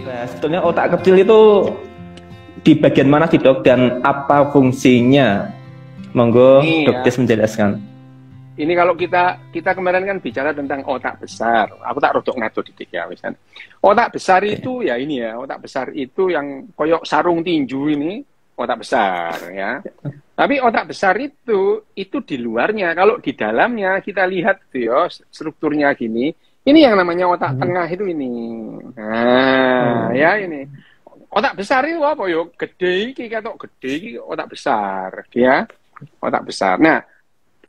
Nah, sebetulnya otak kecil itu di bagian mana sih dok dan apa fungsinya? Monggo Ini ya, dokter menjelaskan. ini kalau kita kemarin kan bicara tentang otak besar. Aku tak rodok ngaco didik ya, misalnya. Otak besar Oke. itu ya ini ya, otak besar itu yang koyok sarung tinju ini, otak besar ya. Tapi otak besar itu di luarnya. Kalau di dalamnya kita lihat tuh ya, strukturnya gini. Ini yang namanya otak tengah itu ini. Nah, ya ini. Otak besar itu apa yo? Gede iki katok gede iki otak besar, ya. Otak besar. Nah,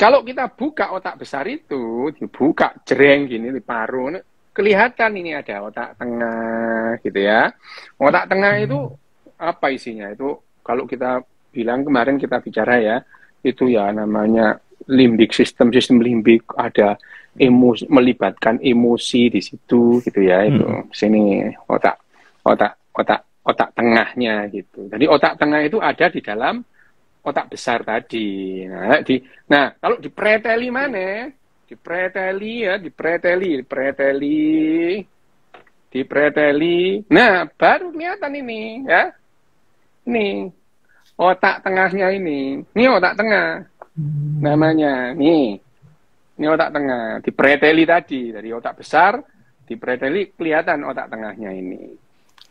kalau kita buka otak besar itu, dibuka jreng gini di paru, kelihatan ini ada otak tengah gitu ya. Otak tengah itu apa isinya? Itu kalau kita bilang kemarin kita bicara ya, itu ya namanya limbik sistem limbik, ada emosi, melibatkan emosi di situ gitu ya, itu sini otak tengahnya gitu. Jadi otak tengah itu ada di dalam otak besar tadi. Nah, kalau dipreteli mana? Dipreteli. Nah, baru kelihatan ini ya. Ini otak tengahnya ini. Ini otak tengah. Namanya nih. Ini otak tengah, dipreteli tadi dari otak besar, dipreteli kelihatan otak tengahnya ini.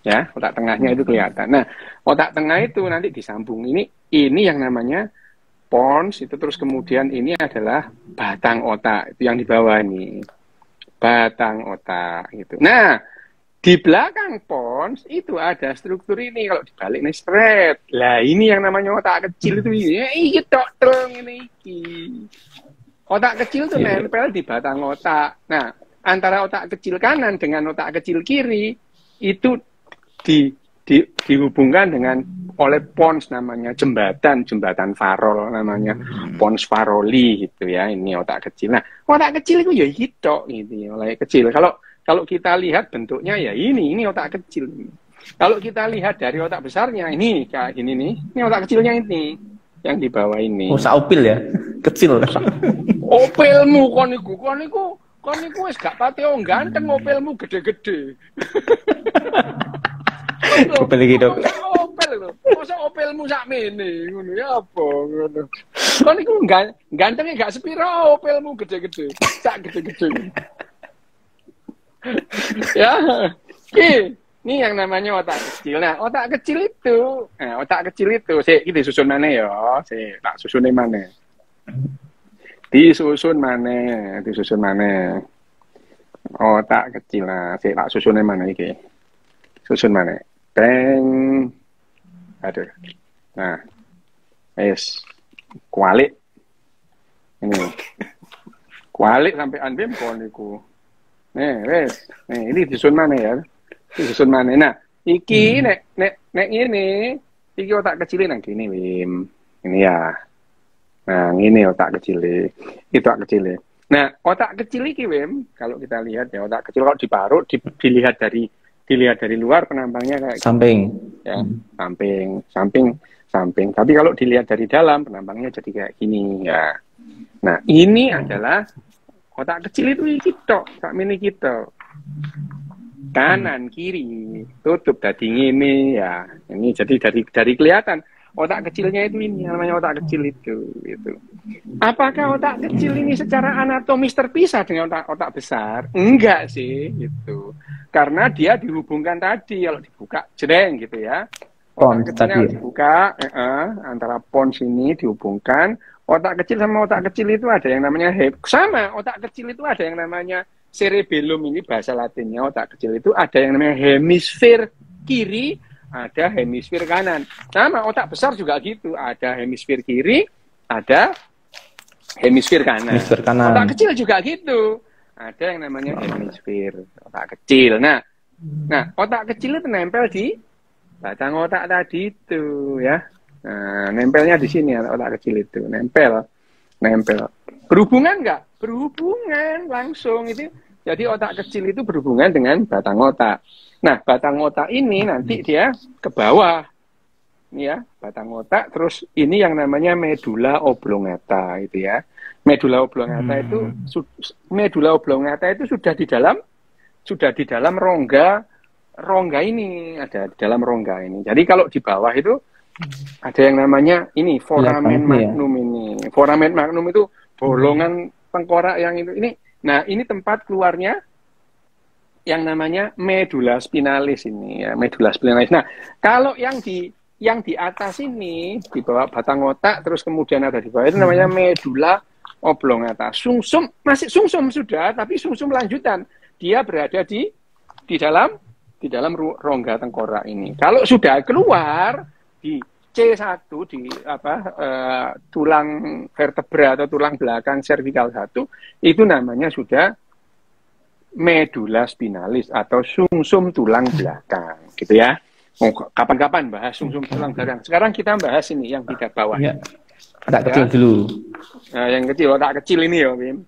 Ya, otak tengahnya itu kelihatan. Nah, otak tengah itu nanti disambung. Ini yang namanya pons, itu terus kemudian ini adalah batang otak, itu yang di bawah ini. Batang otak gitu. Nah, di belakang pons itu ada struktur ini, kalau dibalik nih seret. Lah, ini yang namanya otak kecil itu ini. Iki tok dong ini iki. Otak kecil itu nempel di batang otak. Nah, antara otak kecil kanan dengan otak kecil kiri itu dihubungkan dengan oleh pons, namanya jembatan Farol, namanya pons Faroli gitu ya. Ini otak kecil. Nah, otak kecil itu ya gitu oleh kecil. Kalau kita lihat bentuknya ya ini otak kecil. Kalau kita lihat dari otak besarnya ini kayak ini nih, ini otak kecilnya ini yang di bawah ini. Oh, saupil ya, kecil. Opelmu kon niku wis gak pati ganteng, opelmu gede-gede. Opel iki dok. Opel lho. Masa opelmu sakmene ngono ya apa ngono. Kon niku gantenge gak sepiro, opelmu gede-gede. Sak gede-gede. Ya. Ini yang namanya otak kecil. Nah, otak kecil itu, sik iki disusun maneh ya, sik tak susune maneh. Disusun maneh. Otak kecil lah, sik tak susune maneh iki. Susun maneh. Teng. Aduh. Nah. Wis. Kualik. Ini. Kualik sampai anbem kon niku. Nih, wis. Nih, ini disusun maneh ya. Disusun maneh. Nah, iki nek ngene, iki otak kecil nang kene, Wim. Ini ya. Nah, ini otak kecil. Itu otak kecil. Nah, otak kecil iki, Wim, kalau kita lihat ya, otak kecil kalau diparut, dilihat dari luar penampangnya kayak samping. Ya, samping. Tapi kalau dilihat dari dalam penampangnya jadi kayak gini ya. Nah, ini adalah otak kecil itu iki tok, sak mini kita. Kanan kiri tutup tadi ini ya. Ini jadi dari kelihatan otak kecilnya itu ini namanya otak kecil itu gitu. Apakah otak kecil ini secara anatomis terpisah dengan otak besar? Enggak sih gitu. Karena dia dihubungkan tadi, kalau dibuka jreng gitu ya. Otak kecilnya dibuka, antara pons ini dihubungkan. Otak kecil sama otak kecil itu ada yang namanya otak kecil itu ada yang namanya cerebellum, ini bahasa latinnya. Otak kecil itu ada yang namanya hemisfer kiri, ada hemisfer kanan. Sama otak besar juga gitu, ada hemisfer kiri, ada hemisfer kanan. Otak kecil juga gitu, ada yang namanya hemisfer otak kecil. Nah, otak kecil itu nempel di batang otak tadi itu ya. Nah, nempelnya di sini otak kecil itu, nempel. Berhubungan nggak? Berhubungan langsung itu. Jadi otak kecil itu berhubungan dengan batang otak. Nah, batang otak ini nanti dia ke bawah. Ini ya, batang otak. Terus ini yang namanya medula oblongata itu ya. Medula oblongata itu sudah di dalam rongga rongga ini, ada di dalam rongga ini. Jadi kalau di bawah itu ada yang namanya ini foramen magnum ini. Foramen magnum itu bolongan tengkorak yang itu ini. Nah, ini tempat keluarnya yang namanya medula spinalis ini ya, medula spinalis. Nah, kalau yang di atas ini di bawah batang otak terus kemudian ada di bawah itu namanya medula oblongata. Sumsum masih sumsum sudah, tapi sumsum lanjutan. Dia berada di dalam rongga tengkorak ini. Kalau sudah keluar di C1 di tulang vertebra atau tulang belakang servikal 1 itu namanya sudah medula spinalis atau sumsum tulang belakang, gitu ya. Kapan-kapan bahas sumsum tulang belakang. Sekarang kita bahas ini yang tidak bawah. Ya. Otak kecil dulu. Nah, yang kecil, otak kecil ini ya, Bim.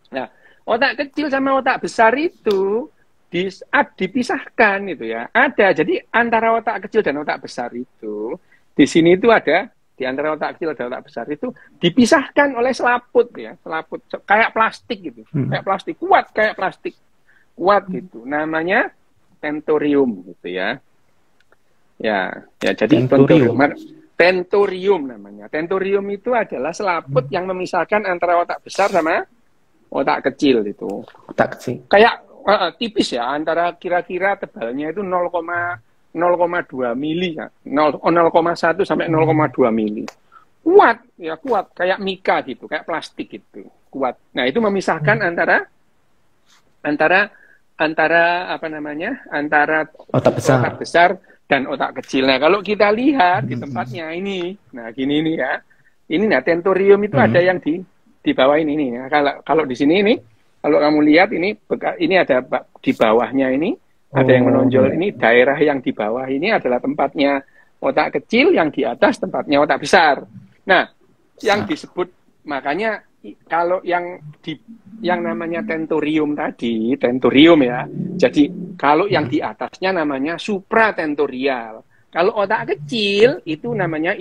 Nah, otak kecil sama otak besar itu dipisahkan itu ya. Ada, jadi antara otak kecil dan otak besar itu, di sini itu ada, di antara otak kecil dan otak besar itu dipisahkan oleh selaput ya, selaput kayak plastik gitu, kayak plastik kuat, kayak plastik kuat gitu. Namanya tentorium gitu ya. Ya jadi tentorium namanya. Tentorium itu adalah selaput yang memisahkan antara otak besar sama otak kecil itu. Otak kecil. Kayak tipis ya, antara kira-kira tebalnya itu 0,2 mili ya. 0,1 sampai 0,2 mili. Kuat, ya kuat. Kayak mika gitu, kayak plastik gitu. Kuat. Nah, itu memisahkan antara apa namanya? Antara otak besar dan otak kecil. Nah, kalau kita lihat di tempatnya ini, nah gini nih ya. Ini nah tentorium itu ada yang di bawah ini nih. Ya. Kalau di sini ini, kalau kamu lihat ini ada di bawahnya ini ada yang menonjol ini daerah yang di bawah ini adalah tempatnya otak kecil, yang di atas tempatnya otak besar. Nah, yang disebut makanya kalau yang namanya tentorium tadi, tentorium ya. Jadi kalau yang di atasnya namanya supratentorial. Kalau otak kecil itu namanya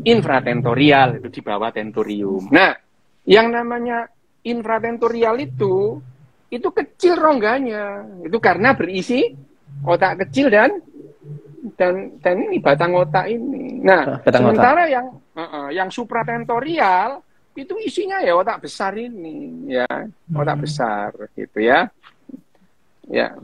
infratentorial, itu di bawah tentorium. Nah, yang namanya infratentorial itu kecil rongganya. Itu karena berisi otak kecil dan ini batang otak ini. Nah, sementara yang supratentorial itu isinya ya otak besar ini ya, otak besar gitu ya. Ya.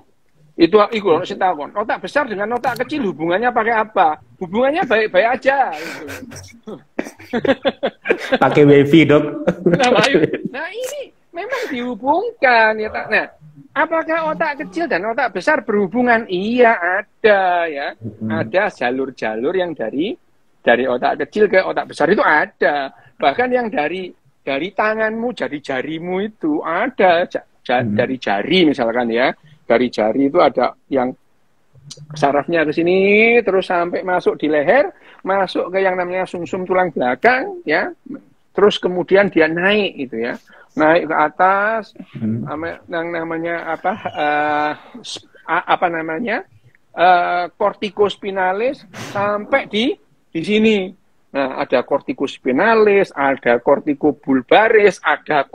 Itu saya tahu. Otak besar dengan otak kecil hubungannya pakai apa? Hubungannya baik-baik aja gitu. Pakai wifi, Dok. Nah, ini memang dihubungkan ya. Nah, apakah otak kecil dan otak besar berhubungan? Iya, ada ya. Ada jalur-jalur yang dari otak kecil ke otak besar itu ada. Bahkan yang dari tanganmu, jarimu itu ada dari jari misalkan ya. Dari jari itu ada yang sarafnya ke sini terus sampai masuk di leher, masuk ke yang namanya sumsum tulang belakang ya. Terus kemudian dia naik itu ya. Naik ke atas yang namanya kortikospinalis sampai di sini. Nah, ada kortikospinalis, ada kortikobulbaris, ada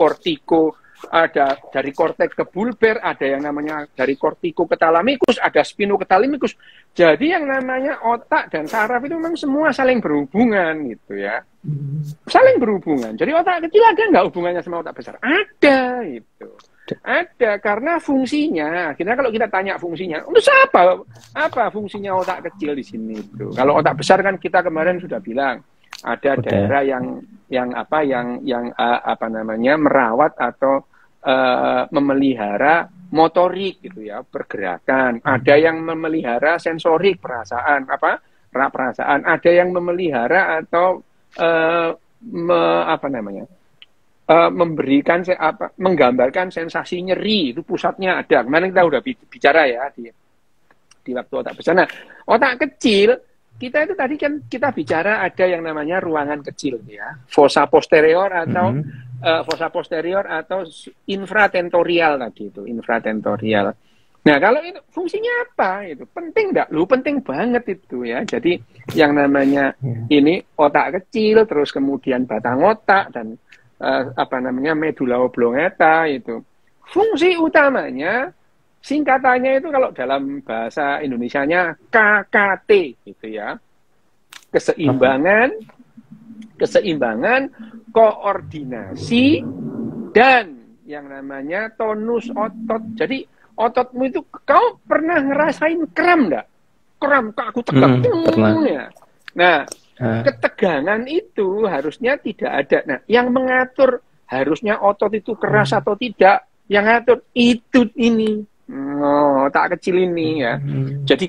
dari korteks ke bulbar, ada yang namanya dari kortikoketalamikus, ada spinoketalimicus. Jadi yang namanya otak dan saraf itu memang semua saling berhubungan gitu ya. Saling berhubungan. Jadi otak kecil ada nggak hubungannya sama otak besar? Ada gitu. Ada, karena fungsinya. Akhirnya kalau kita tanya fungsinya, terus apa fungsinya otak kecil di sini itu? Kalau otak besar kan kita kemarin sudah bilang ada daerah yang merawat atau memelihara motorik gitu ya, pergerakan. Ada yang memelihara sensorik, perasaan. Ada yang memelihara atau menggambarkan sensasi nyeri, itu pusatnya ada. Kemarin kita udah bicara ya di waktu otak besar. Nah, otak kecil kita itu tadi kan kita bicara ada yang namanya ruangan kecil ya, fossa posterior atau infratentorial tadi itu, infratentorial. Nah, kalau itu fungsinya apa? Itu penting enggak? Penting banget itu ya. Jadi yang namanya ini otak kecil, terus kemudian batang otak dan medula oblongata itu. Fungsi utamanya Singkatannya itu kalau dalam bahasa Indonesianya KKT gitu ya. Keseimbangan, koordinasi, dan yang namanya tonus otot. Jadi ototmu itu, kau pernah ngerasain kram enggak? Kram, kaku tegak. Pernah. Ya. Nah, ketegangan itu harusnya tidak ada. Nah, yang mengatur harusnya otot itu keras atau tidak, yang ngatur itu ini. Otak kecil ini ya. Jadi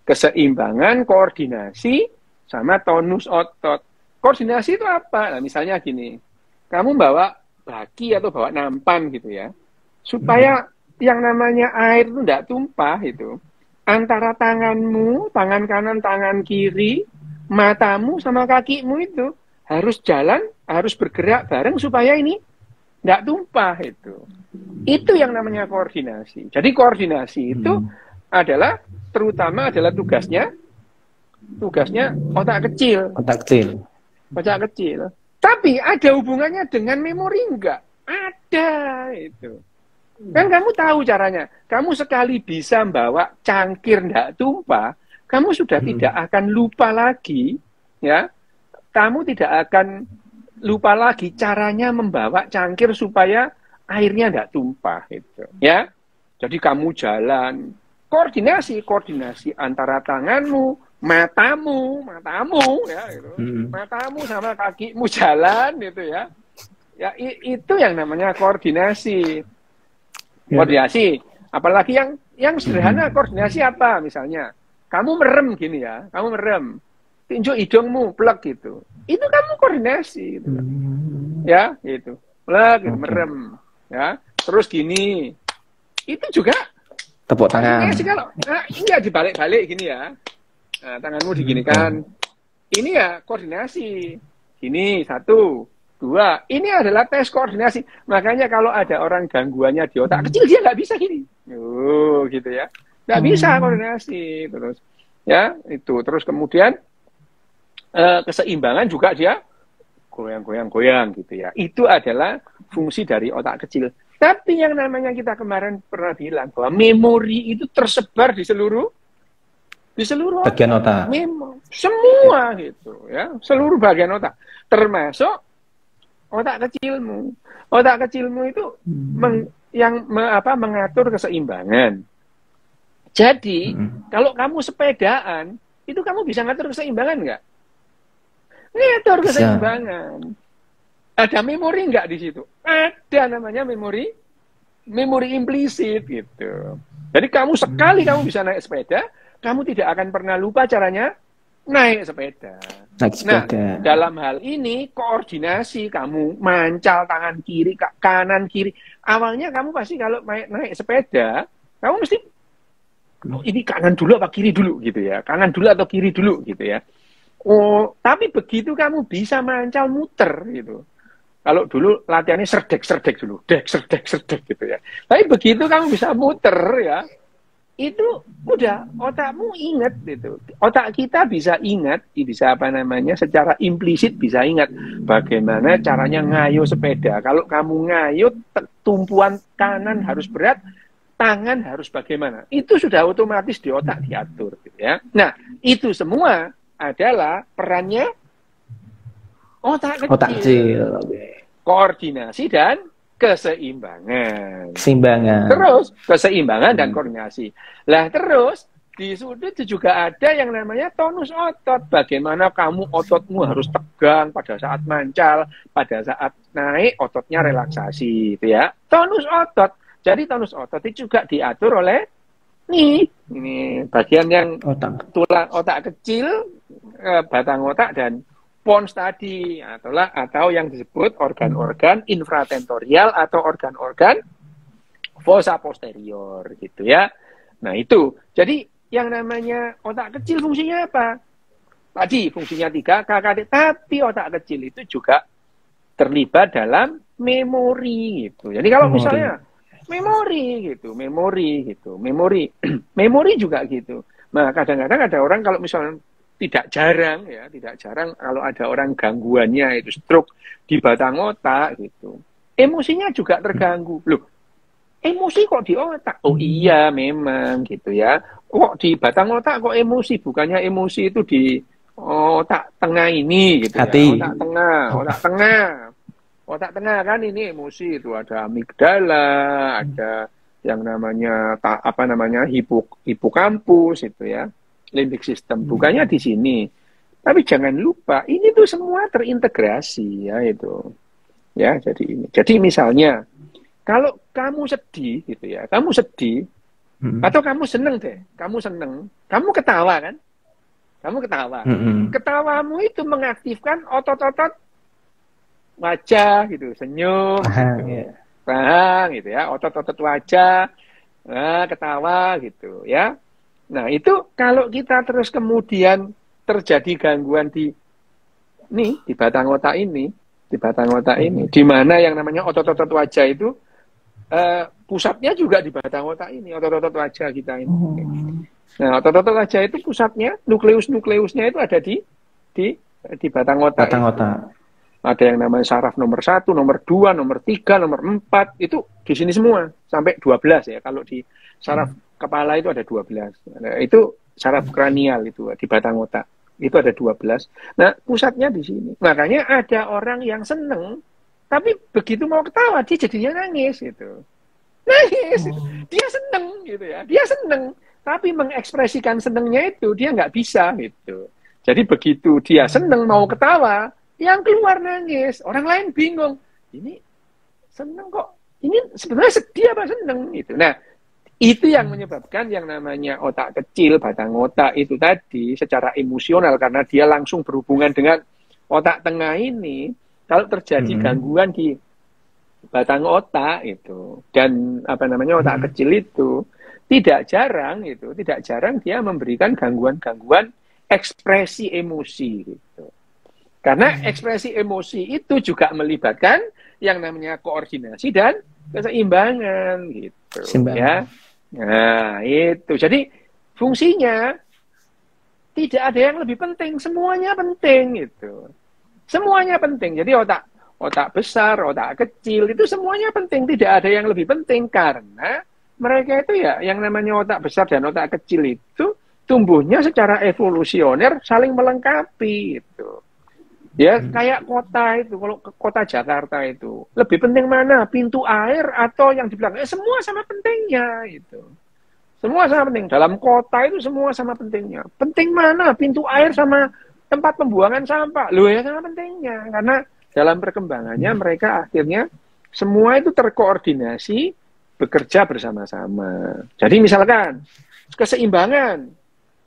keseimbangan, koordinasi, sama tonus otot. Koordinasi itu apa? Nah, misalnya gini, kamu bawa baki atau bawa nampan gitu ya, supaya yang namanya air itu tidak tumpah itu. Antara tanganmu, tangan kanan, tangan kiri, matamu sama kakimu itu harus jalan, harus bergerak bareng supaya ini tidak tumpah itu. Itu yang namanya koordinasi. Jadi koordinasi itu adalah terutama adalah tugasnya otak kecil. Otak kecil. Tapi ada hubungannya dengan memori enggak? Ada itu. Kan kamu tahu caranya. Kamu sekali bisa bawa cangkir enggak tumpah, kamu sudah tidak akan lupa lagi, ya. Kamu tidak akan lupa lagi caranya membawa cangkir supaya airnya enggak tumpah itu, ya. Jadi kamu jalan, koordinasi antara tanganmu, matamu ya, gitu. Matamu sama kakimu jalan gitu ya. Ya itu yang namanya koordinasi. Koordinasi. Apalagi yang sederhana koordinasi apa? Misalnya, kamu merem gini ya, kamu merem, tinjuk hidungmu, plek gitu. Itu kamu koordinasi gitu. Ya, gitu. Plek, gitu, merem, ya. Terus gini. Itu juga tepuk tangan. Kalau ini ya dibalik-balik gini ya. Nah, tanganmu diginikan. Ini ya koordinasi. Gini, 1, 2. Ini adalah tes koordinasi. Makanya kalau ada orang gangguannya di otak kecil, dia nggak bisa gini. Gitu ya. Nggak bisa koordinasi. Terus, ya, itu. Terus kemudian, keseimbangan juga dia goyang-goyang gitu ya. Itu adalah fungsi dari otak kecil. Tapi yang namanya kita kemarin pernah bilang bahwa memori itu tersebar di seluruh bagian otak. Semua gitu ya, seluruh bagian otak, termasuk otak kecilmu. Otak kecilmu itu mengatur keseimbangan. Jadi kalau kamu sepedaan, itu kamu bisa ngatur keseimbangan nggak? Ngatur keseimbangan. Ada memori nggak di situ? Ada, namanya memori implisit gitu. Jadi kamu sekali kamu bisa naik sepeda, kamu tidak akan pernah lupa caranya naik sepeda. Nah, dalam hal ini koordinasi, kamu mancal tangan kiri, kanan kiri. Awalnya kamu pasti kalau naik sepeda, kamu mesti ini kanan dulu apa kiri dulu gitu ya. Kanan dulu atau kiri dulu gitu ya. Tapi begitu kamu bisa mancal muter gitu. Kalau dulu latihannya serdek dulu, serdek gitu ya. Tapi begitu kamu bisa muter ya, itu udah otakmu ingat gitu. Otak kita bisa ingat, bisa secara implisit bisa ingat bagaimana caranya ngayuh sepeda. Kalau kamu ngayuh, tumpuan kanan harus berat, tangan harus bagaimana. Itu sudah otomatis di otak diatur gitu ya. Nah, itu semua adalah perannya otak kecil. Koordinasi dan keseimbangan. Terus keseimbangan dan koordinasi. Lah terus di sudut juga ada yang namanya tonus otot. Bagaimana kamu ototmu harus tegang pada saat mancal, pada saat naik ototnya relaksasi, gitu ya. Tonus otot. Jadi tonus otot itu juga diatur oleh ini bagian yang tulang otak kecil, batang otak dan pons tadi, atau yang disebut organ-organ infratentorial atau organ-organ fossa posterior gitu ya. Nah itu, jadi yang namanya otak kecil fungsinya apa? Tadi fungsinya 3 KKT, tapi otak kecil itu juga terlibat dalam memori gitu. Jadi kalau misalnya memori juga gitu. Nah kadang-kadang ada orang kalau misalnya tidak jarang kalau ada orang gangguannya itu stroke di batang otak gitu. Emosinya juga terganggu. Loh, Emosi kok di otak? Oh iya memang gitu ya. Kok di batang otak kok emosi? Bukannya emosi itu di otak tengah ini gitu ya. Hati. Otak tengah, otak tengah. Otak tengah kan ini emosi itu ada amigdala, ada yang namanya hipokampus itu ya. Limbic system. Bukannya di sini. Tapi jangan lupa ini tuh semua terintegrasi ya itu. Ya, jadi ini. Jadi misalnya kalau kamu sedih gitu ya, kamu sedih atau kamu seneng deh, kamu seneng, kamu ketawa kan? Kamu ketawa. Ketawamu itu mengaktifkan otot-otot wajah gitu, senyum, gitu. Rahang gitu ya, otot-otot wajah, ketawa gitu ya. Nah, itu kalau kita terus kemudian terjadi gangguan di batang otak ini, di mana yang namanya otot-otot wajah itu pusatnya juga di batang otak ini, otot-otot wajah kita ini. Nah, otot-otot wajah itu pusatnya, nukleusnya itu ada di batang otak. Batang otak. Ada yang namanya saraf nomor 1, nomor 2, nomor 3, nomor 4, itu di sini semua, sampai 12 ya. Kalau di saraf kepala itu ada 12. Nah, itu saraf kranial itu di batang otak. Itu ada 12. Nah, pusatnya di sini. Makanya ada orang yang seneng, tapi begitu mau ketawa, dia jadinya nangis gitu. Nangis. Dia seneng gitu ya. Dia seneng. Tapi mengekspresikan senengnya itu, dia nggak bisa gitu. Jadi begitu dia seneng mau ketawa, yang keluar nangis. Orang lain bingung. Ini seneng kok. Ini sebenarnya sedih apa seneng gitu. Nah, itu yang menyebabkan yang namanya otak kecil, batang otak itu tadi secara emosional karena dia langsung berhubungan dengan otak tengah ini. Kalau terjadi gangguan di batang otak itu dan otak kecil itu tidak jarang dia memberikan gangguan ekspresi emosi gitu. Karena ekspresi emosi itu juga melibatkan yang namanya koordinasi dan keseimbangan gitu. Ya. Nah, itu. Jadi fungsinya tidak ada yang lebih penting, semuanya penting gitu. Semuanya penting. Jadi otak besar, otak kecil itu semuanya penting, tidak ada yang lebih penting karena mereka itu ya yang namanya otak besar dan otak kecil itu tumbuhnya secara evolusioner saling melengkapi gitu. Ya, kayak kota itu, kalau kota Jakarta itu, lebih penting mana? Pintu air atau yang di belakang? Semua sama pentingnya itu. Semua sama penting. Dalam kota itu semua sama pentingnya. Penting mana? Pintu air sama tempat pembuangan sampah. Loh ya sama pentingnya. Karena dalam perkembangannya mereka akhirnya semua itu terkoordinasi, bekerja bersama-sama. Jadi misalkan keseimbangan.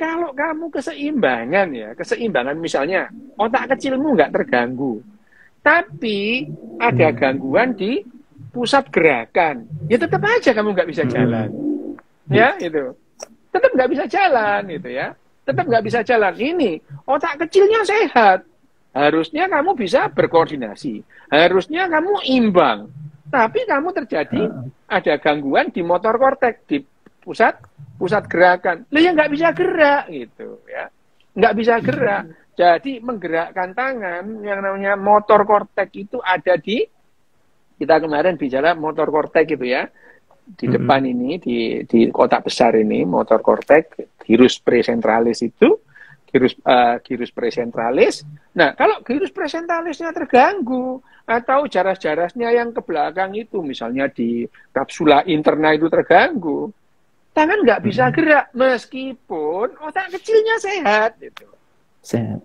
Kalau kamu keseimbangan misalnya otak kecilmu nggak terganggu, tapi ada gangguan di pusat gerakan, ya tetap aja kamu nggak bisa jalan, ya itu, tetap nggak bisa jalan, gitu ya, tetap nggak bisa jalan. Ini otak kecilnya sehat, harusnya kamu bisa berkoordinasi, harusnya kamu imbang, tapi kamu terjadi ada gangguan di motor korteks, di pusat gerakan, ya nggak bisa gerak gitu ya, nggak bisa gerak. Jadi menggerakkan tangan yang namanya motor korteks itu ada di, kita kemarin bicara motor korteks gitu ya, di depan ini di otak besar ini motor korteks, gyrus presentralis itu, gyrus presentralis. Nah kalau gyrus presentralisnya terganggu atau jaras-jarasnya yang ke belakang itu misalnya di kapsula interna itu terganggu, tangan nggak bisa gerak meskipun otak kecilnya sehat gitu. Sehat.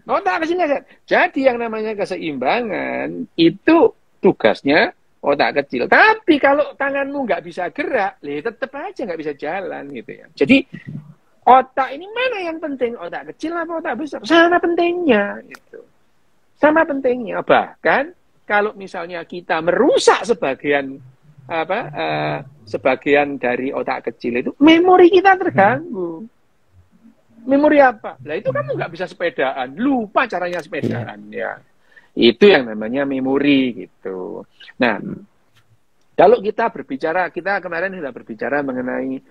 Otak kecilnya sehat. Jadi yang namanya keseimbangan itu tugasnya otak kecil. Tapi kalau tanganmu nggak bisa gerak, tetap aja nggak bisa jalan gitu ya. Jadi otak ini mana yang penting? Otak kecil apa otak besar? Sama pentingnya gitu. Sama pentingnya. Bahkan kalau misalnya kita merusak sebagian dari otak kecil itu, memori kita terganggu. Memori apa? Lah itu kamu nggak bisa sepedaan, lupa caranya sepedaan ya. Itu yang namanya memori gitu. Nah, kalau kita kemarin sudah berbicara mengenai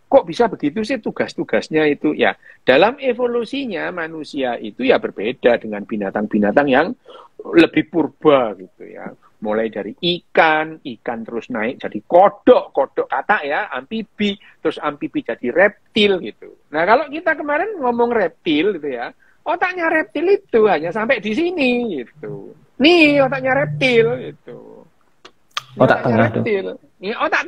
kok bisa begitu sih tugas-tugasnya itu ya. Dalam evolusinya manusia itu ya berbeda dengan binatang-binatang yang lebih purba gitu ya. mulai dari ikan terus naik jadi kodok kata ya, amfibi, terus amfibi jadi reptil gitu. Nah kalau kita kemarin ngomong reptil gitu ya, otaknya reptil itu hanya sampai di sini gitu. Nih otaknya reptil gitu. Otak tengah reptil. Ini otak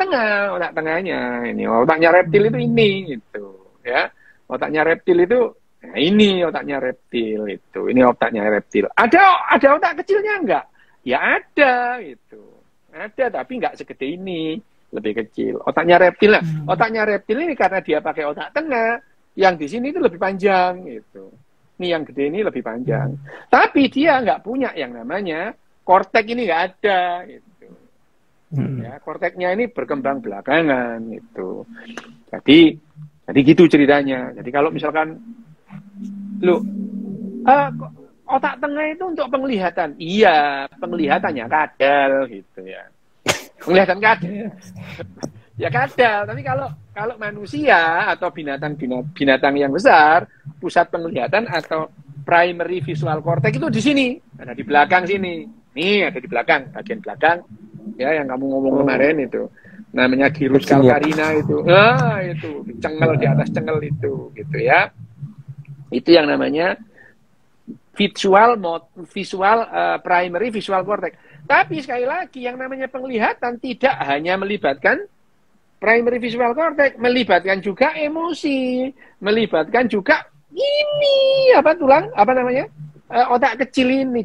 tengahnya. Ini otaknya reptil itu ini gitu ya. Otaknya reptil itu nah ini otaknya reptil itu. Ini otaknya reptil. Ada otak kecilnya enggak? Ya ada gitu. Ada tapi enggak segede ini, lebih kecil. Otaknya reptil lah. Otaknya reptil ini karena dia pakai otak tengah, yang di sini itu lebih panjang gitu. Ini yang gede ini lebih panjang. Tapi dia enggak punya yang namanya kortek, ini enggak ada gitu. Ya, korteknya ini berkembang belakangan itu. Jadi gitu ceritanya. Jadi kalau misalkan otak tengah itu untuk penglihatan. Iya, penglihatannya kadal gitu ya. Penglihatan kadal. Ya kadal, tapi kalau manusia atau binatang yang besar, pusat penglihatan atau primary visual cortex itu di sini, ada di belakang sini. Nih, ada di belakang, bagian belakang. Ya, yang kamu ngomong kemarin itu namanya gyrus calcarina itu. Nah, itu cengel di atas cengel itu gitu ya. Itu yang namanya primary visual cortex. Tapi sekali lagi yang namanya penglihatan tidak hanya melibatkan primary visual cortex, melibatkan juga emosi, melibatkan juga ini otak kecil ini.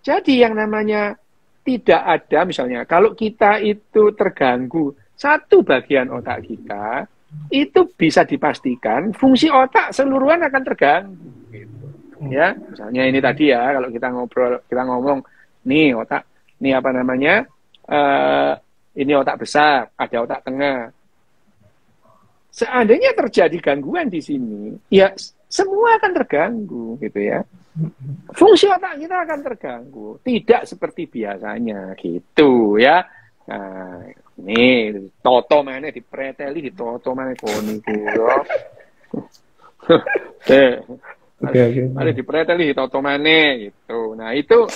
Jadi yang namanya tidak ada, misalnya kalau kita itu terganggu satu bagian otak kita, itu bisa dipastikan fungsi otak seluruhan akan terganggu gitu. Ya, misalnya ini tadi ya, kalau kita ngomong nih otak, nih ini otak besar, ada otak tengah. Seandainya terjadi gangguan di sini, ya semua akan terganggu gitu ya. Fungsi otak kita akan terganggu, tidak seperti biasanya gitu ya. Nah, ini toto mana dipreteli, ditoto mana koni gitu. Ada dipreteli, ditoto mana gitu. Nah, itu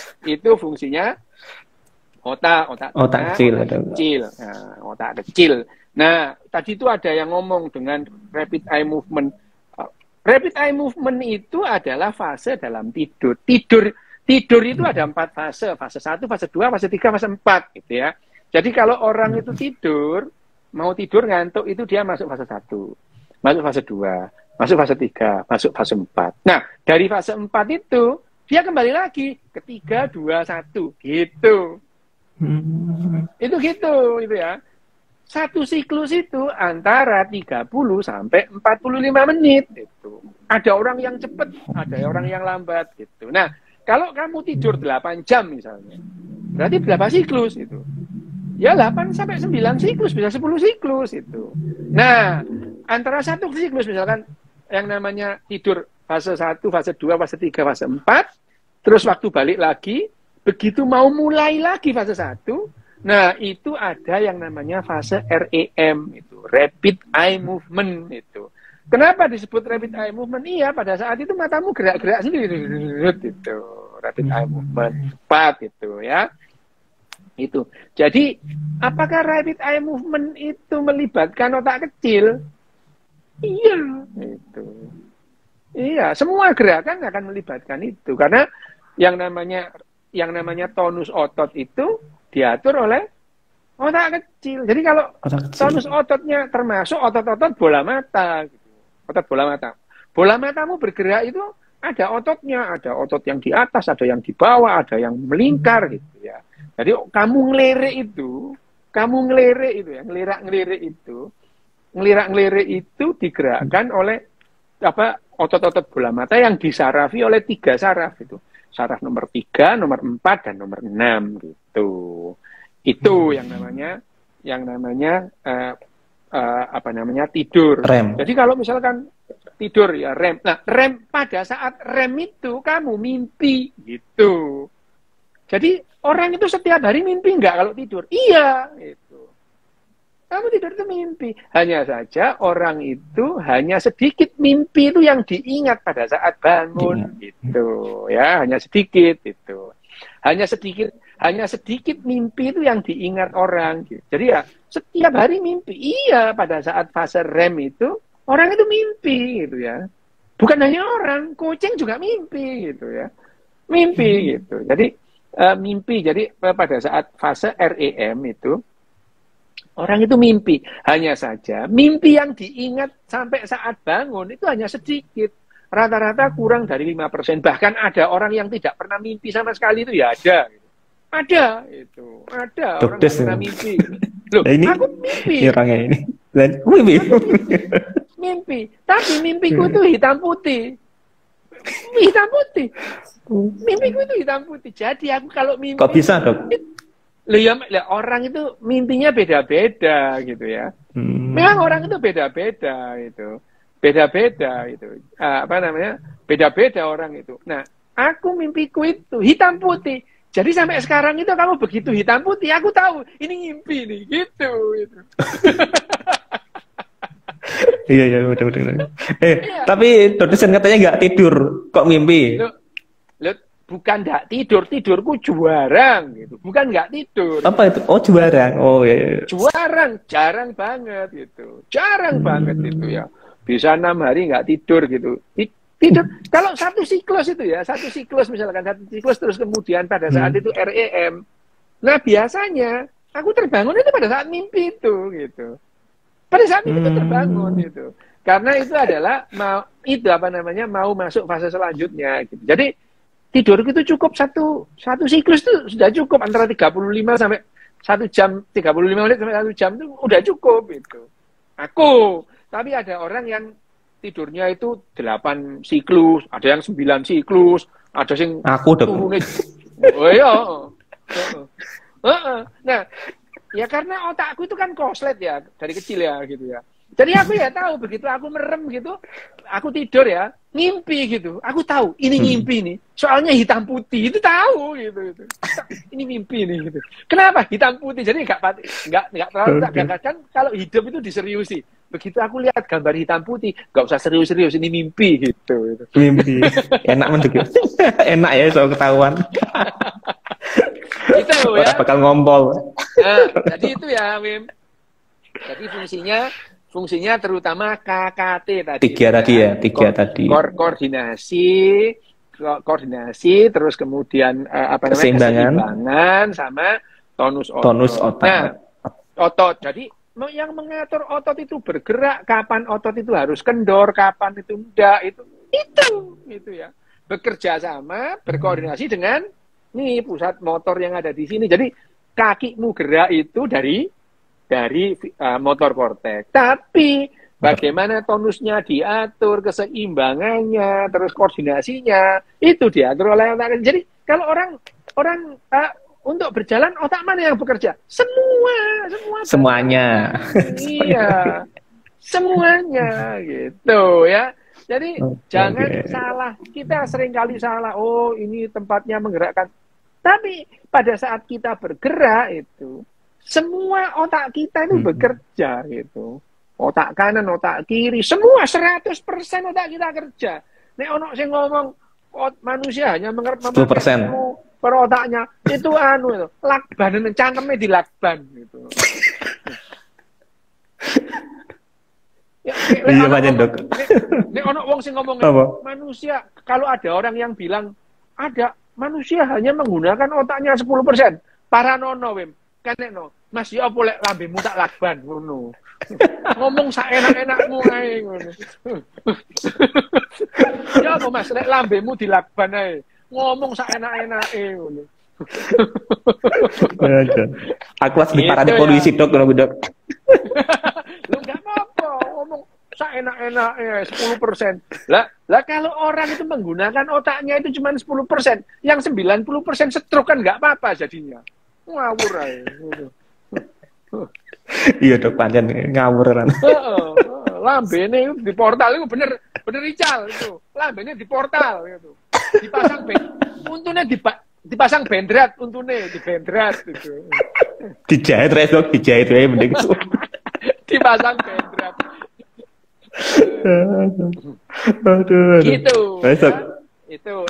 fungsinya otak kecil. Nah, otak kecil. Nah, tadi itu ada yang ngomong dengan rapid eye movement. Rapid eye movement itu adalah fase dalam tidur. Tidur itu ada 4 fase. Fase 1, fase 2, fase 3, fase 4 gitu ya. Jadi kalau orang itu mau tidur ngantuk, itu dia masuk fase 1. Masuk fase 2, masuk fase 3, masuk fase 4. Nah, dari fase 4 itu dia kembali lagi ke 3, 2, 1 gitu. Itu gitu ya. Satu siklus itu antara 30 sampai 45 menit gitu. Ada orang yang cepat, ada orang yang lambat gitu. Nah, kalau kamu tidur 8 jam misalnya, berarti berapa siklus itu? Ya 8 sampai 9 siklus, bisa 10 siklus itu. Nah, antara satu siklus misalkan yang namanya tidur fase 1, fase 2, fase 3, fase 4, terus waktu balik lagi, begitu mau mulai lagi fase 1, nah, itu ada yang namanya fase REM, itu rapid eye movement itu. Kenapa disebut rapid eye movement? Iya, pada saat itu matamu gerak-gerak sendiri, gitu. Rapid eye movement cepat itu ya. Itu. Jadi, apakah rapid eye movement itu melibatkan otak kecil? Iya, itu. Iya, semua gerakan akan melibatkan itu karena yang namanya tonus otot itu diatur oleh otak kecil. Jadi kalau tonus ototnya termasuk otot-otot bola mata, gitu. Otot bola mata. Bola matamu bergerak itu ada ototnya, ada otot yang di atas, ada yang di bawah, ada yang melingkar gitu ya. Jadi kamu ngelirik itu ya, ngelirak-ngelirik itu digerakkan oleh otot-otot bola mata yang disarafi oleh 3 saraf itu. Saraf nomor 3, nomor 4, dan nomor 6 gitu. Itu yang namanya tidur. REM. Jadi kalau misalkan tidur ya REM. Nah, REM pada saat REM itu kamu mimpi gitu. Jadi orang itu setiap hari mimpi enggak kalau tidur? Iya, itu. Kamu tidur itu mimpi. Hanya saja orang itu hanya sedikit mimpi itu yang diingat pada saat bangun gitu ya, hanya sedikit itu. Hanya sedikit hanya sedikit mimpi itu yang diingat orang. Gitu. Jadi ya setiap hari mimpi. Iya, pada saat fase REM itu orang itu mimpi gitu ya. Bukan hanya orang, kucing juga mimpi gitu ya. Mimpi gitu. Jadi mimpi. Jadi pada saat fase REM itu orang itu mimpi. Hanya saja mimpi yang diingat sampai saat bangun itu hanya sedikit. Rata-rata kurang dari 5%. Bahkan ada orang yang tidak pernah mimpi sama sekali itu ya ada. Ada itu. Ada orang yang pernah mimpi. Loh, nah, ini, aku mimpi. Ini orangnya ini. Dan mimpi. Mimpi. Tapi mimpiku itu hitam putih. Hitam putih. Mimpiku itu hitam putih. Jadi aku kalau mimpi. Kok bisa, Dok? Loh ya, orang itu mimpinya beda-beda gitu ya. Memang orang itu beda-beda itu. Beda-beda itu. Apa namanya? Beda-beda orang itu. Nah, aku mimpiku itu hitam putih. Jadi sampai sekarang itu kamu begitu hitam putih, aku tahu ini ngimpi nih, gitu. Iya, betul. Iya. Tapi dosen katanya nggak tidur, kok mimpi? Loh, bukan nggak tidur, tidurku juarang gitu. Bukan nggak tidur. Apa itu? Oh, juarang. Oh, iya. Juarang, jarang banget gitu. Jarang banget itu ya. Bisa 6 hari nggak tidur gitu. Tidur. Kalau satu siklus itu ya, satu siklus misalkan satu siklus terus kemudian pada saat itu REM. Nah biasanya aku terbangun itu pada saat mimpi itu gitu. Pada saat mimpi itu terbangun gitu. Karena itu adalah mau masuk fase selanjutnya. Gitu. Jadi tidur itu cukup satu siklus itu sudah cukup antara 35 sampai 1 jam 35 menit sampai 1 jam itu udah cukup gitu. Aku. Tapi ada orang yang tidurnya itu 8 siklus, ada yang 9 siklus, ada yang turunnya. Oh iya. Nah, ya karena otakku itu kan koslet ya, dari kecil ya gitu ya. Jadi aku ya tahu begitu aku merem gitu, aku tidur ya, ngimpi gitu. Aku tahu ini ngimpi nih. Soalnya hitam putih itu tahu gitu. Ini mimpi nih gitu. Kenapa hitam putih? Jadi enggak terlalu tak kan kalau hidup itu diseriusi. Begitu aku lihat gambar hitam putih, enggak usah serius-serius, ini mimpi gitu. Mimpi. Enak menduk. Enak ya soal ketahuan. Itu ya. Bakal ngompol. Nah, jadi itu ya, Wim. Jadi fungsinya terutama KKT tadi. Tiga tadi. Koordinasi, terus kemudian keseimbangan sama tonus otot. Nah, otot. Jadi yang mengatur otot itu bergerak, kapan otot itu harus kendor, kapan itu enggak, itu ya. Bekerja sama, berkoordinasi dengan pusat motor yang ada di sini. Jadi kakimu gerak itu dari motor korteks. Tapi bagaimana tonusnya diatur, keseimbangannya, terus koordinasinya itu diatur oleh otak. Jadi kalau orang untuk berjalan otak mana yang bekerja? Semuanya. Iya. Semuanya gitu ya. Jadi jangan salah. Kita seringkali salah. Oh, ini tempatnya menggerakkan. Tapi pada saat kita bergerak itu semua otak kita itu bekerja gitu. Otak kanan, otak kiri, semua 100% otak kita kerja. Nek ono sing ngomong manusia hanya memakai 10% per otaknya, itu itu lakban, cangkeme di lakban gitu. Iya macam Dok. Nek ono wong sing ngomong manusia, kalau ada orang yang bilang ada manusia hanya menggunakan otaknya 10%, paranono Wim. Kan no, Mas ya apa lek lambemu tak lakban ngono. Ngomong saenak-enakmu ae ngono. Ya apa Mas lek lambemu dilakban ae. Ngomong saenak-enake ngono. Aku harus diparani polisi Dok ngono Dok. Lu enggak apa-apa ngomong saenak-enake 10%. Lah kalau orang itu menggunakan otaknya itu cuma 10%, yang 90% stroke kan enggak apa-apa jadinya. Ngawur aja. Iya Dok, pancen ngawur kan. Lambene di portal itu bener Ical itu. Lambene di portal gitu. Dipasang untune dipasang bendrat untune di bendrat gitu. Dijahit res Dok, dijahit wae mending. Dipasang bendrat. Aduh. Gitu. Besok. Itu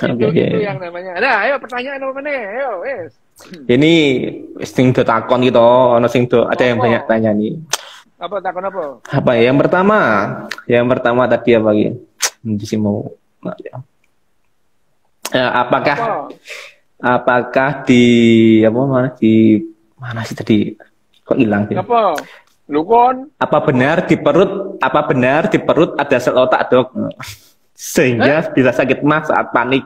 yang namanya. Nah, ayo pertanyaan apa nih? Ayo, wes. Ini sing do takon gitu, ono sing do ada yang Apa? banyak tanya nih. Apa takon apa? Apa ya? Yang pertama tadi apa gitu? Di sini mau ya. Apakah Apa? apakah di apa mana sih tadi kok hilang sih? Apa? Lu kon? Apa benar di perut ada sel otak, Dok? Sehingga bisa sakit mah saat panik.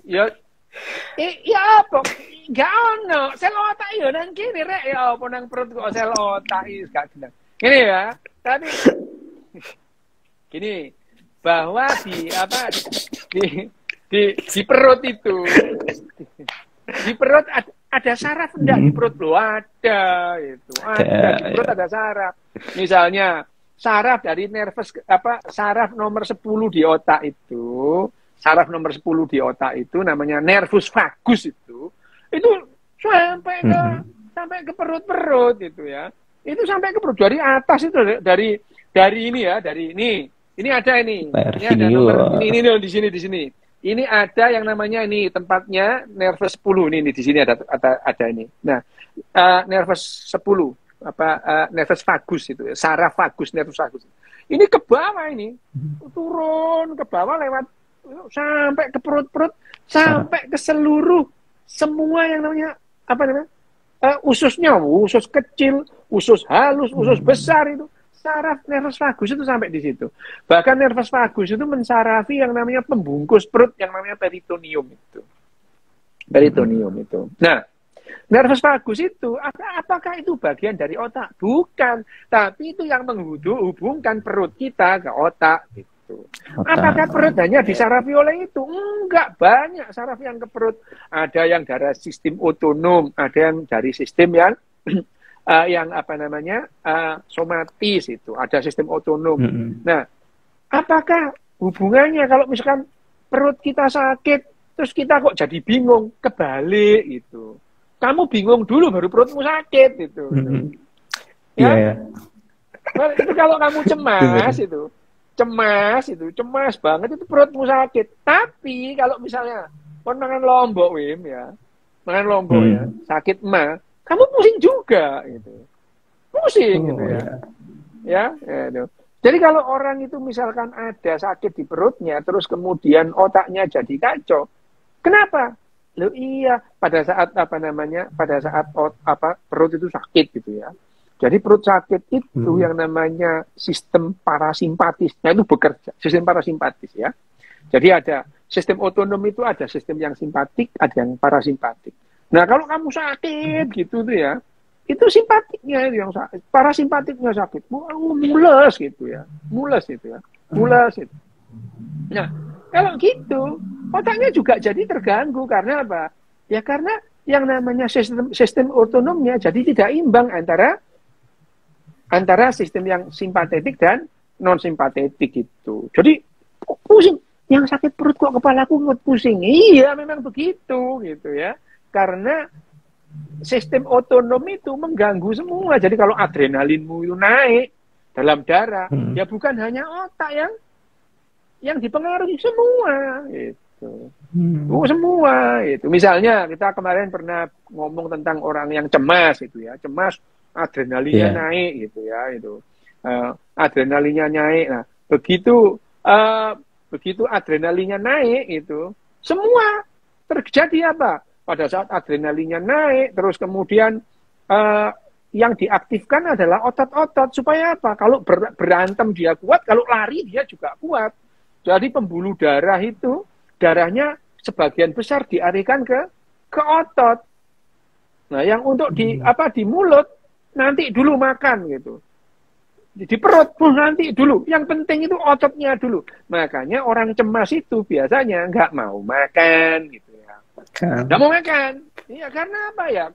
Ya, ya apa? Gak ono. Sel otak ya nang kene rek ya apa nang perut kok sel otak is gak genah. Gini ya. Tapi gini bahwa di perut itu di perut ada saraf enggak di perut lo ada itu ada di perut ada saraf misalnya saraf dari saraf nomor 10 di otak itu namanya nervus vagus itu sampai ke perut itu ya itu sampai ke perut dari atas itu dari ini ada nomor ini di sini ini ada yang namanya ini tempatnya nervus 10 ini di sini ada ini. Nah, nervus 10 nervus vagus itu ya, saraf vagus, nervus vagus. Ini ke bawah ini. Turun ke bawah lewat sampai ke perut-perut, sampai ke seluruh semua yang namanya ususnya, usus kecil, usus halus, usus besar itu. Saraf nervus vagus itu sampai di situ. Bahkan nervus vagus itu mensarafi yang namanya pembungkus perut yang namanya peritoneum itu. Nah, nervus vagus itu apakah itu bagian dari otak? Bukan, tapi itu yang menghubungkan perut kita ke otak gitu. Apakah perut hanya disarafi oleh itu? Enggak, banyak saraf yang ke perut. Ada yang dari sistem otonom, ada yang dari sistem yang somatis itu ada sistem otonom. Nah, apakah hubungannya kalau misalkan perut kita sakit terus kita kok jadi bingung, kebalik gitu. Kamu bingung dulu baru perutmu sakit gitu. Ya. Well, itu kalau kamu cemas banget itu perutmu sakit. Tapi kalau misalnya makan lombok ya, sakit mah kamu pusing juga gitu. Gitu ya. Gitu. Jadi kalau orang itu misalkan ada sakit di perutnya terus kemudian otaknya jadi kacau. Kenapa? Loh iya, pada saat perut itu sakit gitu ya. Jadi perut sakit itu yang namanya sistem parasimpatisnya itu bekerja, sistem parasimpatis ya. Jadi ada sistem otonom itu ada sistem yang simpatik, ada yang parasimpatik. Nah, kalau kamu sakit gitu tuh ya, itu simpatiknya itu yang sakit, parasimpatiknya sakit, mules gitu ya. Nah, kalau gitu, otaknya juga jadi terganggu karena apa? Ya karena yang namanya sistem otonomnya jadi tidak imbang antara sistem yang simpatetik dan non simpatetik itu. Jadi pusing, yang sakit perut kok kepalaku pusing. Iya, memang begitu gitu ya. Karena sistem otonom itu mengganggu semua. Jadi kalau adrenalinmu itu naik dalam darah, ya bukan hanya otak yang dipengaruhi semua gitu. Semua itu. Misalnya kita kemarin pernah ngomong tentang orang yang cemas itu ya. Cemas adrenalinnya naik gitu ya itu. Adrenalinnya naik. Nah, begitu adrenalinnya naik itu, semua terjadi apa? Pada saat adrenalinnya naik, terus kemudian yang diaktifkan adalah otot-otot. Supaya apa? Kalau berantem dia kuat, kalau lari dia juga kuat. Jadi pembuluh darah itu, darahnya sebagian besar dialihkan ke otot. Nah, yang untuk di mulut, nanti dulu makan gitu. Di perut pun nanti dulu. Yang penting itu ototnya dulu. Makanya orang cemas itu biasanya nggak mau makan gitu. Nggak mau makan. Iya, karena apa ya?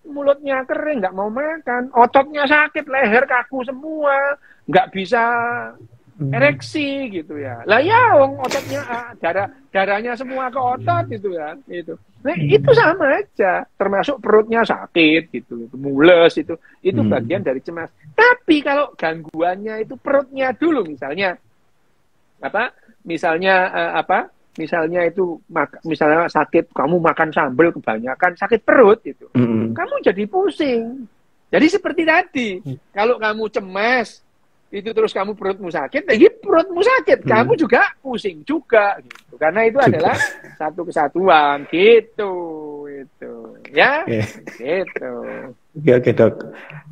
Mulutnya kering, nggak mau makan. Ototnya sakit, leher kaku semua. Nggak bisa ereksi gitu ya. Lah ya, ototnya darahnya semua ke otot gitu ya. Gitu. Nah, itu sama aja. Termasuk perutnya sakit gitu. Mules itu bagian dari cemas. Tapi kalau gangguannya itu perutnya dulu misalnya. misalnya itu misalnya sakit, kamu makan sambal kebanyakan, sakit perut itu, kamu jadi pusing. Jadi seperti tadi, kalau kamu cemas itu terus kamu perutmu sakit, lagi perutmu sakit, kamu juga pusing juga gitu. Karena itu adalah satu kesatuan gitu, itu ya, gitu. Oke, Dok.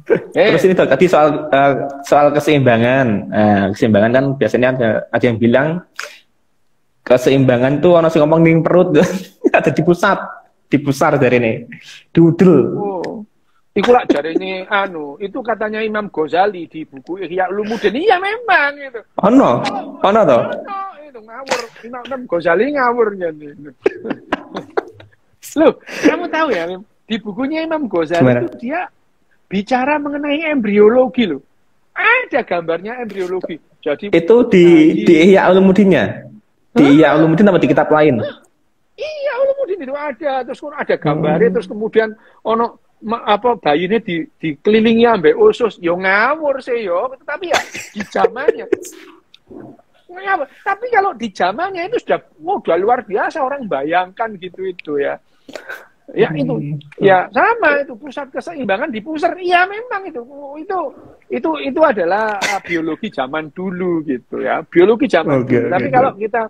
Terus ini Dok, tadi soal keseimbangan. Keseimbangan kan biasanya ada yang bilang keseimbangan itu orang sing ngomong ning perut ada di pusar dari ini. Dudel. Oh. Iku lak jarene itu katanya Imam Ghazali di buku Ihya Ulumuddin. Iya memang itu. Ono to? Itu ngawur. Imam Ghazali ngawur jadi. Loh, kamu tahu ya, di bukunya Imam Ghazali itu dia bicara mengenai embriologi loh. Ada gambarnya embriologi. Jadi itu di Ihya Ulumuddinnya. Di Ihya Ulumuddin apa di kitab lain? Iya, Ulumuddin itu ada. Terus ada gambarnya, terus kemudian bayinya dikelilingi ambek usus, yo ngawur sih yo, tapi ya di zamannya. Tapi kalau di zamannya itu sudah luar biasa, orang bayangkan gitu itu ya. Ya itu, ya sama itu pusat keseimbangan di pusar. Iya memang itu adalah biologi zaman dulu gitu ya, biologi zaman dulu. Tapi kalau kita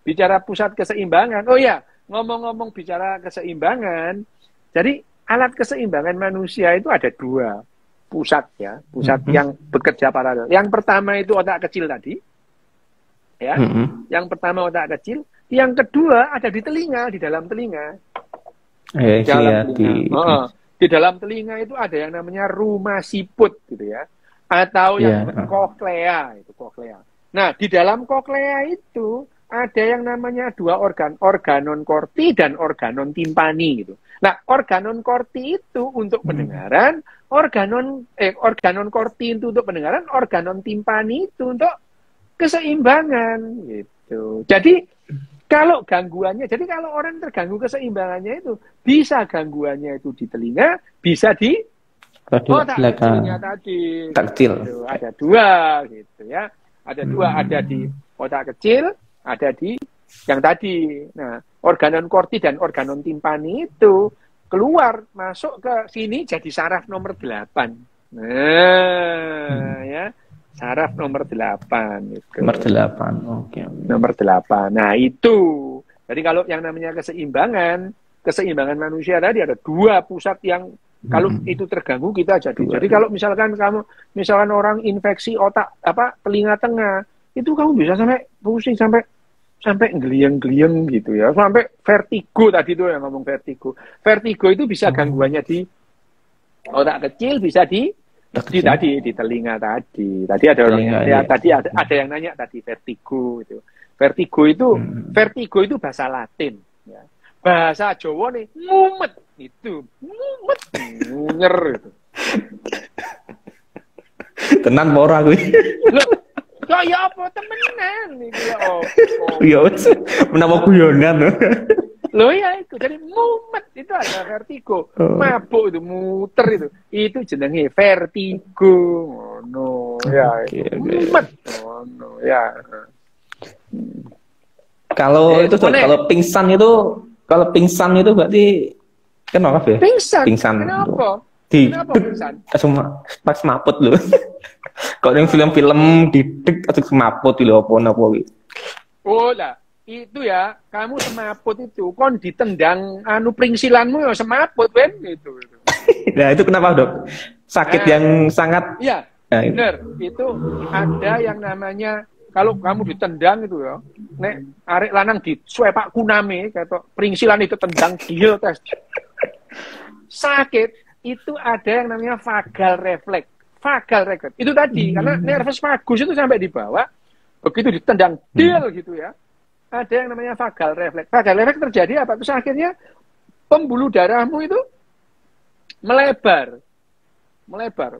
bicara pusat keseimbangan, oh ya ngomong-ngomong bicara keseimbangan, jadi alat keseimbangan manusia itu ada dua pusat ya, pusat yang bekerja paralel. Yang pertama itu otak kecil tadi, ya. Yang pertama otak kecil, yang kedua ada di telinga, di dalam telinga. Di dalam telinga itu ada yang namanya rumah siput gitu ya, atau yang koklea itu koklea. Nah di dalam koklea itu ada yang namanya dua organon korti dan organon timpani gitu. Nah, organon korti itu untuk pendengaran, organon korti itu untuk pendengaran, organon timpani itu untuk keseimbangan gitu. Jadi kalau orang terganggu keseimbangannya itu bisa gangguannya itu di telinga, bisa di otak kecilnya tadi. Kecil. Gitu. Ada dua gitu ya. Ada dua, ada di otak kecil, ada di yang tadi. Nah, organon korti dan organon timpani itu keluar, masuk ke sini jadi saraf nomor 8. Nah, ya. Saraf nomor 8 itu. Nomor 8. Oke. Nomor 8. Nah, itu. Jadi kalau yang namanya keseimbangan manusia tadi ada dua pusat yang kalau itu terganggu kita jadi kalau misalkan orang infeksi otak telinga tengah, itu kamu bisa sampai pusing sampai ngeliyeng-geliyeng gitu ya, sampai vertigo tadi tuh yang ngomong vertigo. Vertigo itu bisa gangguannya di otak kecil, bisa di telinga tadi. Tadi ada orang ada yang nanya tadi vertigo itu. Vertigo itu bahasa Latin ya. Bahasa Jawa nih mumet itu. Mumet ngunger itu. Tenan ora kuwi. Ya apa temenan iki ya apa. Ya wis menawa guyonan. Loh ya itu, jadi mumet itu ada vertigo, mabuk itu, muter itu jenenge vertigo, ya, mumet, ya. Kalau pingsan itu berarti kenapa ya? Pingsan. Kenapa? Kenapa pingsan? Pas maput loh. Kalau yang film-film didek atau semaput lho apa-apa iki. Oh lah, itu ya, kamu semaput itu kon ditendang pringsilanmu ya semaput kan gitu. Nah, itu kenapa, Dok? Sakit yang sangat. Iya. Benar. Itu ada yang namanya kalau kamu ditendang itu ya, nek arek lanang disuepak kuname kayak pringsilan itu tendang dia tes. Sakit itu ada yang namanya vagal refleks. Itu tadi karena nervus vagus itu sampai di bawah, begitu ditendang deal gitu ya. Ada yang namanya vagal refleks. Vagal refleks terjadi apa? Terus akhirnya pembuluh darahmu itu melebar.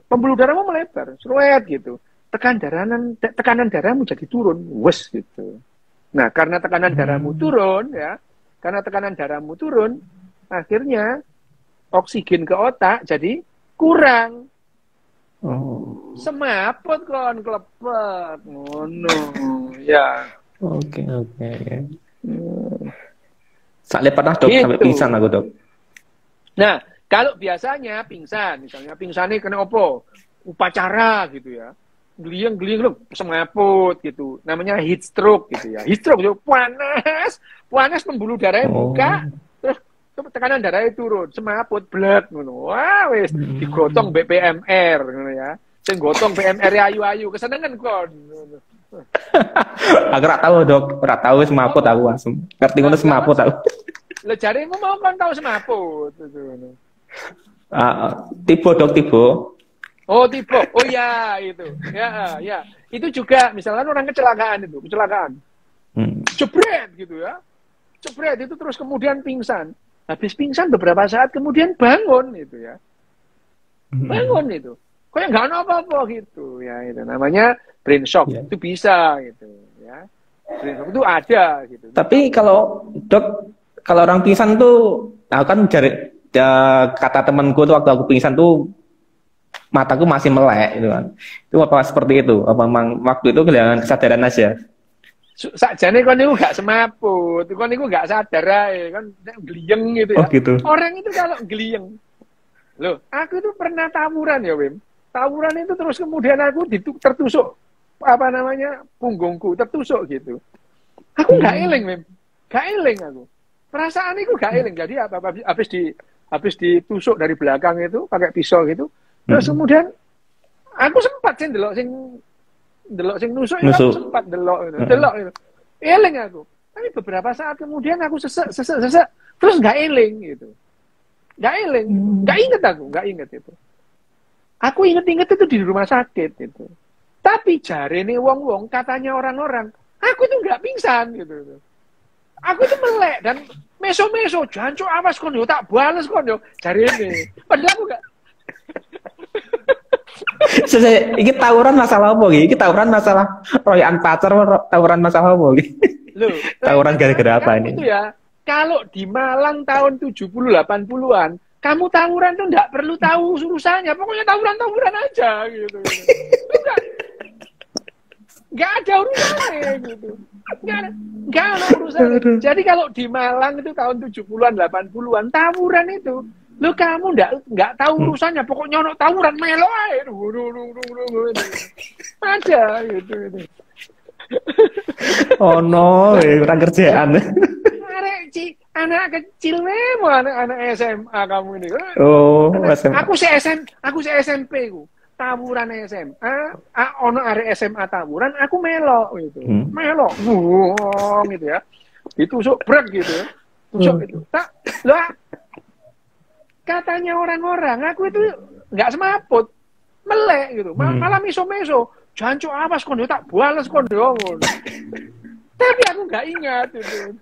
Pembuluh darahmu melebar, seruet gitu. Tekanan darahmu jadi turun, wes gitu. Nah, karena tekanan darahmu turun, akhirnya oksigen ke otak jadi kurang. Semaput klepet ngono ya. Oke. Soalnya pernah dok sampai Gitu. pingsan aku dok. Nah, kalau biasanya pingsan, misalnya pingsannya kena apa? Upacara gitu ya. Geliang-geliang loh, semaput gitu. Namanya heat stroke gitu ya. Heat stroke itu panas, panas pembuluh darahnya buka, terus tekanan darahnya turun, semaput, blek ngono. Wah, wis digotong BPMR ngono ya. Sing gotong BMR ayu-ayu, kesenengan kon. Aku ora tahu dok, ora tahu semaput aku langsung. Ngerti ngono semaput aku. Lah jaremu mau kon tahu semaput itu ngono. Tibo dok, tibo. Oh, tipe. Oh ya, itu. Ya, ya. Itu juga misalkan orang kecelakaan itu, kecelakaan. Jebret gitu ya. Jebret itu terus kemudian pingsan. Habis pingsan beberapa saat kemudian bangun itu ya. Bangun itu. Kok nggak ada apa-apa gitu ya, itu namanya brain shock. Ya. Itu bisa gitu ya. Brain shock itu ada gitu. Tapi kalau dok, kalau orang pingsan tuh, aku kan kata temanku tuh waktu aku pingsan tuh mataku masih melek gitu kan. Itu apa seperti itu? Apa memang waktu itu kehilangan kesadaran aja? Sakjane kon niku gak semaput, kon niku gak sadar ae, kan gliyeng gitu ya. Oh gitu. Orang itu kalau gliyeng. Loh, aku itu pernah tawuran ya, Wim. Tawuran itu terus kemudian aku tertusuk apa namanya? Punggungku tertusuk gitu. Aku gak eling, Wim. Gak eling aku. Perasaan itu gak eling. Jadi apa habis ditusuk dari belakang itu pakai pisau gitu. Terus kemudian aku sempat sih delok sing nusuk itu aku sempat delok itu. Eling aku. Tapi beberapa saat kemudian aku sesek terus nggak eling gitu. Nggak eling, nggak inget itu. Aku inget itu di rumah sakit itu. Tapi jarene wong-wong katanya orang-orang, aku itu nggak pingsan gitu. Aku itu melek dan meso-meso, jancuk awas kon yo tak bales kon yo jarene. Padahal aku nggak. Ini tawuran masalah apa gitu? Ini tawuran masalah royokan pacar, tawuran masalah apa gitu? Loh, tawuran gara-gara apa ini? Itu ya, kalau di Malang tahun 70-80-an, kamu tawuran tuh nggak perlu tahu urusannya, pokoknya tawuran aja gitu. Nggak ada urusannya gitu. Nggak ada urusannya. Jadi kalau di Malang itu tahun 70-an, 80-an, tawuran itu, lu kamu nggak tahu urusannya, pokoknya ono tawuran melo ae. Ada gitu. Oh no, kurang kerjaan. Anak kecil memang anak SMA kamu ini. Oh, SMA. Aku SMP ku. Tawuran SMA, ono arek SMA tawuran, aku melo gitu. Melo. Gitu ya. Ditusuk brek gitu ya. Tusuk itu. Tak lah. Katanya orang-orang, aku itu nggak semaput, melek gitu, malah meso-meso, jancuk awas kon tak bales kon Tapi aku nggak ingat itu.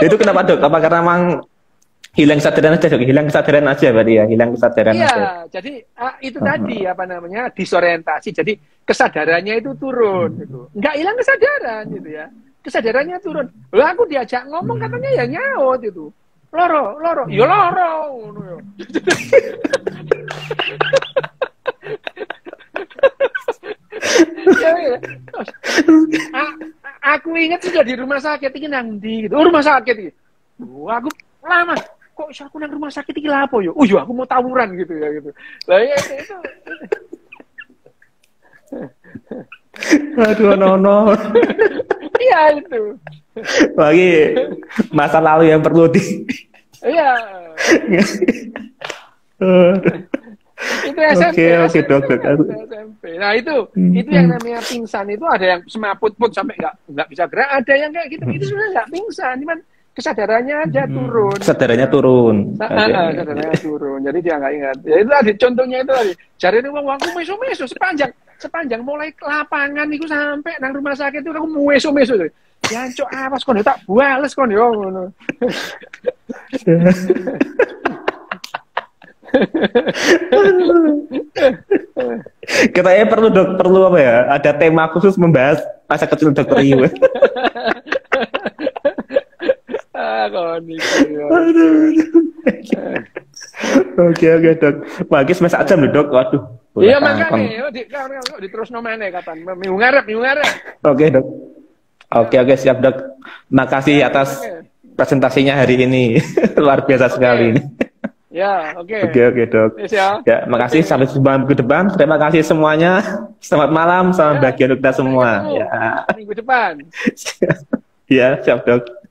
Itu kenapa dok? Apa karena memang hilang kesadaran aja dok? Hilang kesadaran aja berarti ya, hilang kesadaran aja. Iya, jadi itu tadi apa namanya disorientasi, jadi kesadarannya itu turun gitu, nggak hilang kesadaran gitu ya, kesadarannya turun. Lah aku diajak ngomong katanya ya nyaut itu. Loro, ya loro ngono ya. Aku ingat sudah di rumah sakit iki nang ndi gitu. Rumah sakit iki. Aku lama kok iso aku nang rumah sakit iki lha apa yo? Oh yo aku mau tawuran gitu ya gitu. Lah ya itu. Aduh no. Iya itu. Bagi masa lalu yang perlu di. Iya. Itu SMP. Oke, dok. SMP. Nah itu yang namanya pingsan itu ada yang semaput pun sampai nggak bisa gerak, ada yang kayak gitu. Itu sebenarnya nggak pingsan, cuman kesadarannya aja turun. Kesadarannya turun. Kesadarannya turun. Jadi dia nggak ingat. Ya itu tadi contohnya itu tadi. Cari ini uangku meso-meso sepanjang mulai lapangan itu sampai nang rumah sakit itu aku meso-meso. Jancuk awas kon tak bales kon yo ngono. Katanya perlu apa ya? Ada tema khusus membahas masa kecil Dr. Yu. Oke dok. Pagi semasa jam dok. Waduh. Iya makanya. Diterus nomane kapan? Minggu ngarep. Oke dok. Oke siap dok. Makasih atas presentasinya hari ini. Luar biasa sekali ini. Ya, oke. Oke, Dok. Yes, ya. Ya, makasih sampai jumpa minggu depan. Terima kasih semuanya. Selamat malam, selamat bahagia untuk kita semua. Ya. Minggu depan. Ya, siap, Dok.